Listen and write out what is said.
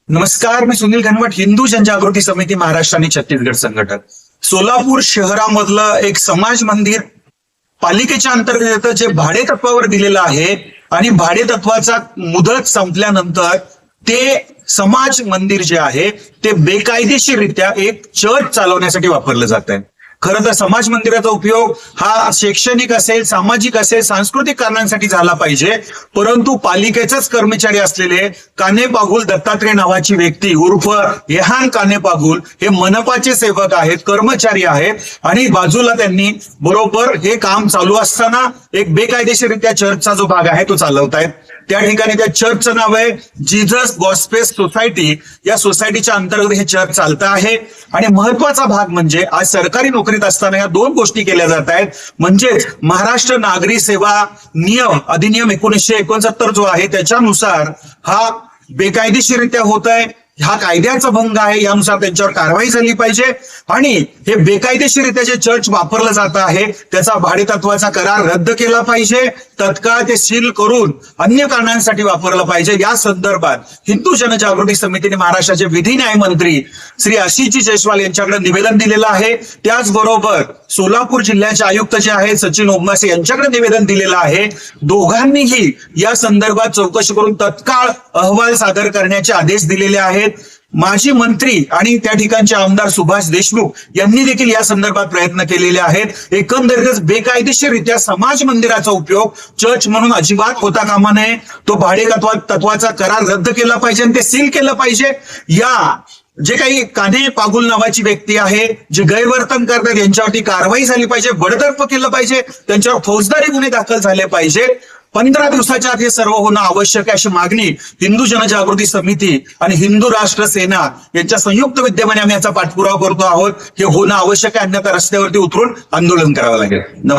नमस्कार, मी सुनील घनवट, हिंदू जनजागृती समिती महाराष्ट्र आणि छत्तीसगड संघटक. सोलापूर शहरामधलं एक समाज मंदिर पालिकेच्या अंतर्गत येतं, जे भाडे तत्वावर दिलेलं आहे आणि भाडे तत्वाचा मुदत संपल्यानंतर ते समाज मंदिर जे आहे ते बेकायदेशीररित्या एक चर्च चालवण्यासाठी वापरलं जात आहे. खरं तर समाज मंदिराचा उपयोग हा शैक्षणिक असेल, सामाजिक असेल, सांस्कृतिक कारणांसाठी झाला पाहिजे, परंतु पालिकेचेच कर्मचारी असलेले काने पागुल दत्तात्रय नावाची व्यक्ती उर्फ येहान काने पागुल हे मनपाचे सेवक आहेत, कर्मचारी आहेत आणि बाजूला त्यांनी बरोबर हे काम चालू असताना एक बेकायदेशीररित्या चर्चचा जो भाग आहे तो चालवतायत. त्या ठिकाणी त्या चर्चचं नाव आहे जीजस गॉस्पेल सोसायटी. या सोसायटीच्या अंतर्गत हे चर्च चालतं आहे आणि महत्वाचा भाग म्हणजे आज सरकारी नोकरीत असताना या दोन गोष्टी केल्या जात आहेत. म्हणजेच महाराष्ट्र नागरी सेवा नियम अधिनियम 1969 जो आहे त्याच्यानुसार हा बेकायदेशीररित्या होत आहे, हा कायद्याचा भंग आहे, यानुसार त्यांच्यावर कारवाई झाली पाहिजे आणि हे बेकायदेशीररित्या जे चर्च वापरलं जात आहे त्याचा भाडेतत्वाचा करार रद्द केला पाहिजे, तत्काळ ते सील करून अन्य कारणांसाठी वापरलं पाहिजे. या संदर्भात हिंदू जनजागृती समितीने महाराष्ट्राचे विधी न्याय मंत्री श्री आशिषजी जयस्वाल यांच्याकडे निवेदन दिलेलं आहे. त्याचबरोबर सोलापूर जिल्ह्याचे आयुक्त जे आहेत सचिन ओबमासे यांच्याकडे निवेदन दिलेलं आहे. दोघांनीही या संदर्भात चौकशी करून तत्काळ अहवाल सादर करण्याचे आदेश दिलेले आहेत. माजी मंत्री आणि त्या ठिकाणचे आमदार सुभाष देशमुख यांनी देखील या संदर्भात प्रयत्न केलेले आहेत. एकंदरीतच बेकायदेशीररित्या समाज मंदिराचा उपयोग चर्च म्हणून अजिबात होता कामा नये. तो भाडे तत्वाचा करार रद्द केला पाहिजे आणि ते सील केलं पाहिजे. या जे काही काने पागुल नावाची व्यक्ती आहे जे गैरवर्तन करतात यांच्यावरती कारवाई झाली पाहिजे, बडतर्फ केलं पाहिजे, त्यांच्यावर फौजदारी गुन्हे दाखल झाले पाहिजे. 15 दिवसाच्या आत हे सर्व होणं आवश्यक आहे अशी मागणी हिंदू जनजागृती समिती आणि हिंदू राष्ट्र सेना यांच्या संयुक्त विद्यमाने आम्ही याचा पाठपुरावा करतो आहोत. हे होणं आवश्यक आहे, अन्यथा रस्त्यावरती उतरून आंदोलन करावं लागेल.